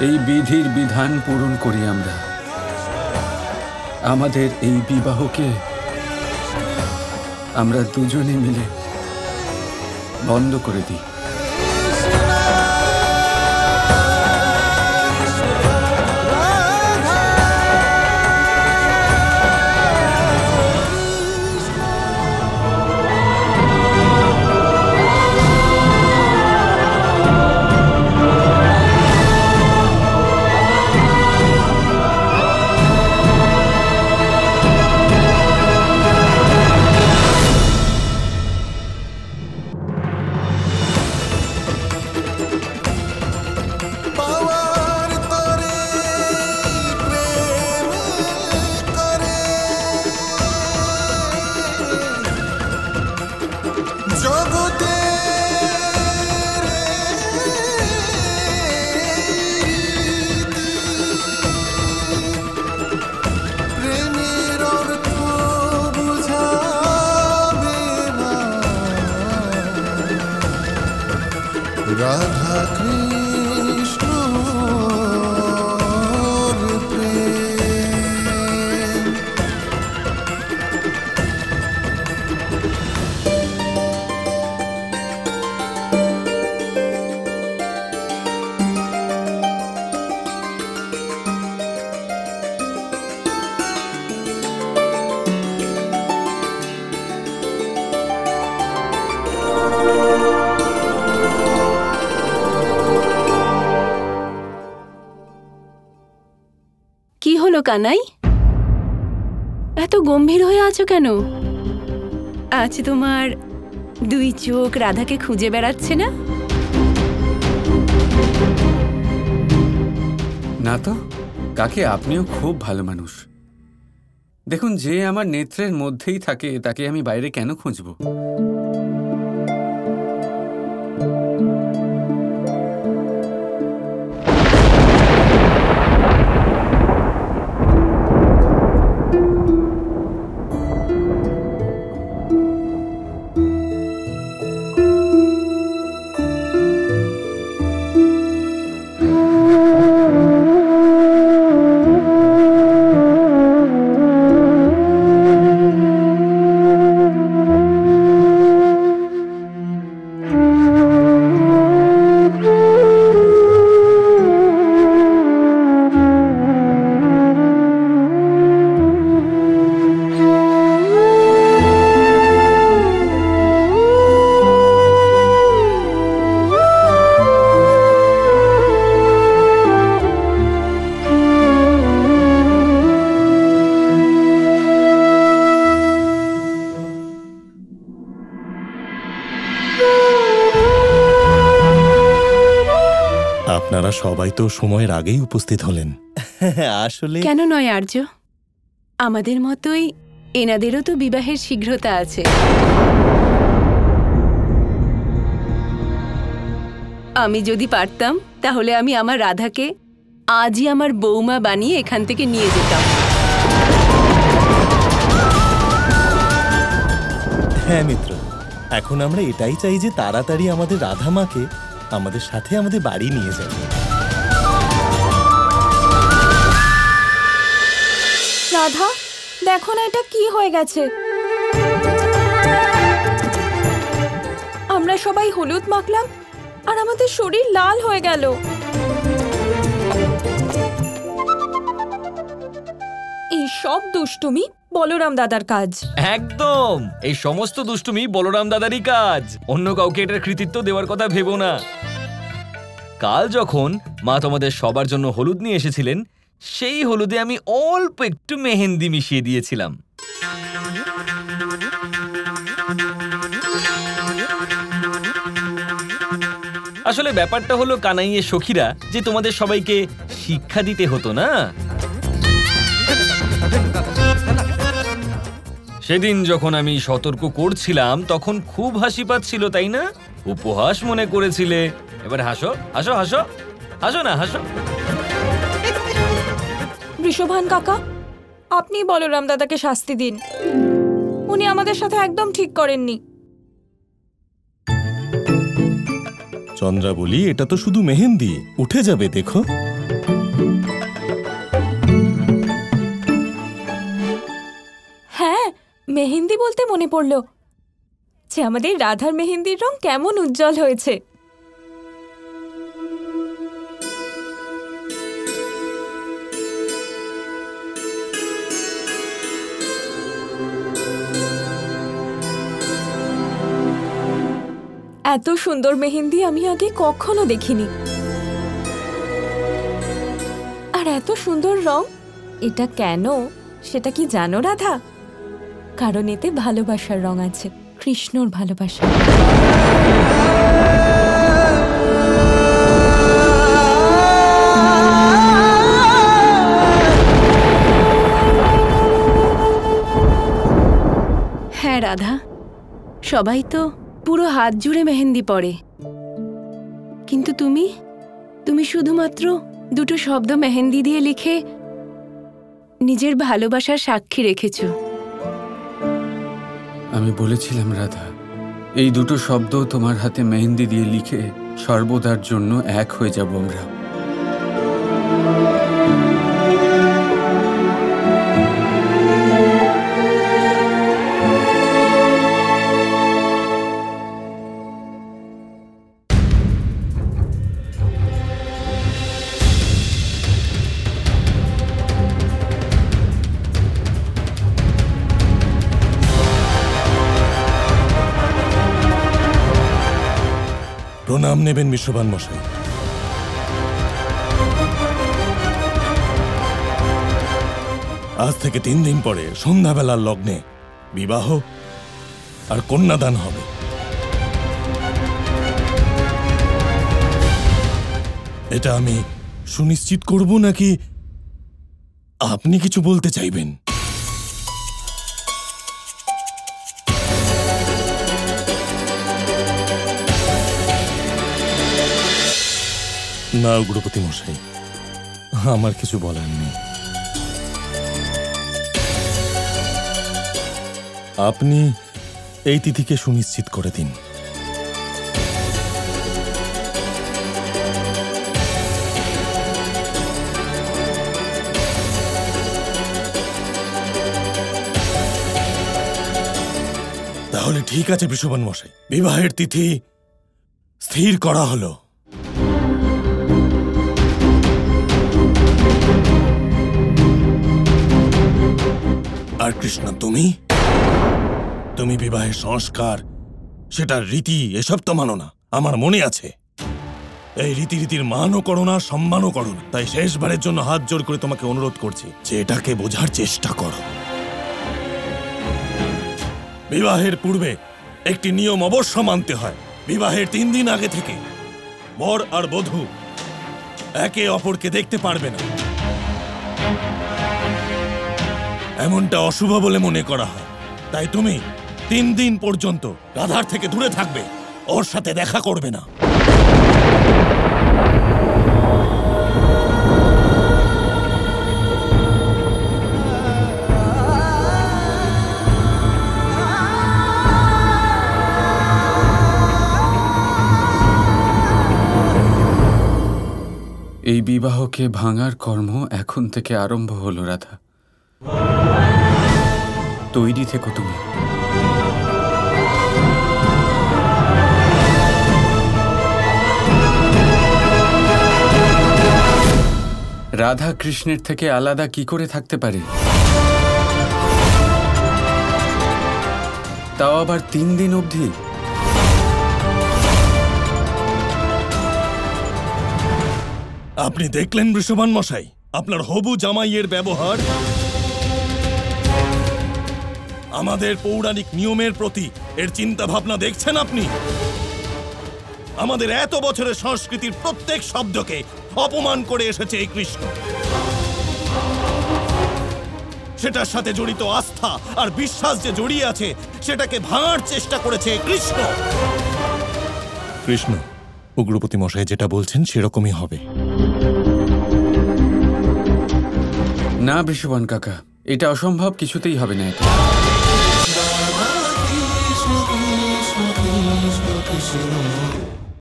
এই বিধির বিধান পূরণ করি আমরা। আমাদের এই বিবাহকে আমরা দুজনে মিলে বন্ধ করে দিই। রাধা কৃষ্ণ কানাই, এত গম্ভীর হয়ে আছো কেন? আজ তোমার দুই চোখ রাধাকে খুঁজে বেড়াচ্ছে না? না তো কাকে, আপনিও খুব ভালো মানুষ। দেখুন, যে আমার নেত্রের মধ্যেই থাকে তাকে আমি বাইরে কেন খুঁজবো? আপনারা সবাই তো সময়ের আগেই উপস্থিত হলেন। আসলে কেন নয় আর্য, আমাদের মতোই এনাদেরও তো বিবাহের শীঘ্রতা আছে। আমি যদি পারতাম তাহলে আমি আমার রাধাকে আজই আমার বৌমা বানিয়ে এখান থেকে নিয়ে যেতাম। হ্যাঁ মিত্র, এখন আমরা এটাই চাই যে তাড়াতাড়ি আমাদের রাধা মাকে আমাদের সাথে আমাদের বাড়ি নিয়ে যাবে। রাধা, দেখো না এটা কি হয়ে গেছে। আমরা সবাই হলুদ মাখলাম আর আমাদের শরীর লাল হয়ে গেল। এই সব দুষ্টুমি বলরাম দাদার কাজ। একদম, এই সমস্ত দুষ্টুমি বলরাম দাদারই কাজ। অন্য কাউকে এটার কৃতিত্ব দেওয়ার কথা ভেবো না। কাল যখন মা তোমাদের সবার জন্য হলুদ নিয়ে এসেছিলেন, সেই হলুদে আমি অল্প একটু মেহেন্দি মিশিয়ে দিয়েছিলাম। আসলে ব্যাপারটা হলো কানাইয়ের সখীরা, যে তোমাদের সবাইকে শিক্ষা দিতে হতো না। সেদিন যখন আমি সতর্ক করছিলাম তখন খুব হাসি পাচ্ছিল, তাই না? উপহাস মনে করেছিলে। এবার হাসো হাসো হাসো, হাসো না হাসো। বৃষভান কাকা, আপনি বলরাম দাদাকে শাস্তি দিন। উনি আমাদের সাথে একদম ঠিক করেননি। চন্দ্রা বলি, এটা তো শুধু মেহেন্দি, উঠে যাবে দেখো। মেহেন্দি বলতে মনে পড়ল যে আমাদের রাধার মেহেন্দির রং কেমন উজ্জ্বল হয়েছে। এত সুন্দর মেহেন্দি আমি আগে কখনো দেখিনি। আর এত সুন্দর রং, এটা কেন সেটা কি জানো রাধা? কারণ এতে ভালোবাসার রং আছে, কৃষ্ণর ভালোবাসা। হ্যাঁ রাধা, সবাই তো পুরো হাত জুড়ে মেহেন্দি পরে, কিন্তু তুমি শুধুমাত্র দুটো শব্দ মেহেন্দি দিয়ে লিখে নিজের ভালোবাসার সাক্ষী রেখেছো। আমি বলেছিলাম রাধা, এই দুটো শব্দ তোমার হাতে মেহেন্দি দিয়ে লিখে সর্বদার জন্য এক হয়ে যাব আমরা। প্রণাম নেবেন বিশ্ববান মশাই। আজ থেকে 3 দিন পরে সন্ধ্যাবেলার লগ্নে বিবাহ আর কন্যাদান হবে। এটা আমি সুনিশ্চিত করব নাকি আপনি কিছু বলতে চাইবেন? না উগ্রপতি মশাই, আমার কিছু বলার নেই। আপনি এই তিথিকে সুনিশ্চিত করে দিন। তাহলে ঠিক আছে বৃষবান মশাই, বিবাহের তিথি স্থির করা হলো। আর কৃষ্ণ, তুমি বিবাহের সংস্কার, সেটার রীতি এসব তো মানো না, আমার মনে আছে। এই রীতির মানও করো না, সম্মানও করো না। তাই শেষবারের জন্য হাত জোর করে তোমাকে অনুরোধ করছি যে এটাকে বোঝার চেষ্টা করো। বিবাহের পূর্বে একটি নিয়ম অবশ্য মানতে হয়। বিবাহের 3 দিন আগে থেকে বর আর বধূ একে অপরকে দেখতে পারবে না। এমনটা অশুভ বলে মনে করা হয়। তাই তুমি 3 দিন পর্যন্ত রাধার থেকে দূরে থাকবে, ওর সাথে দেখা করবে না। এই বিবাহকে ভাঙার কর্ম এখন থেকে আরম্ভ হলো রাধা। তৈরি থেকো তুমি। রাধা কৃষ্ণের থেকে আলাদা কি করে থাকতে পারে? তাও আবার 3 দিন অবধি। আপনি দেখলেন বৃষবান মশাই, আপনার হবু জামাইয়ের ব্যবহার আমাদের পৌরাণিক নিয়মের প্রতি এর চিন্তা ভাবনা দেখছেন আপনি? আমাদের এত বছরের সংস্কৃতির প্রত্যেক শব্দকে অপমান করে এসেছে এই কৃষ্ণ। সেটার সাথে জড়িত আস্থা আর বিশ্বাস যে জড়িয়ে আছে, সেটাকে ভাঙার চেষ্টা করেছে কৃষ্ণ। কৃষ্ণ, উগ্রপতি মশাই যেটা বলছেন সেরকমই হবে। না বৃষবান কাকা, এটা অসম্ভব, কিছুতেই হবে না এটা। কৃষ্ণ কৃষ্ণ কৃষ্ণ কৃষ্ণ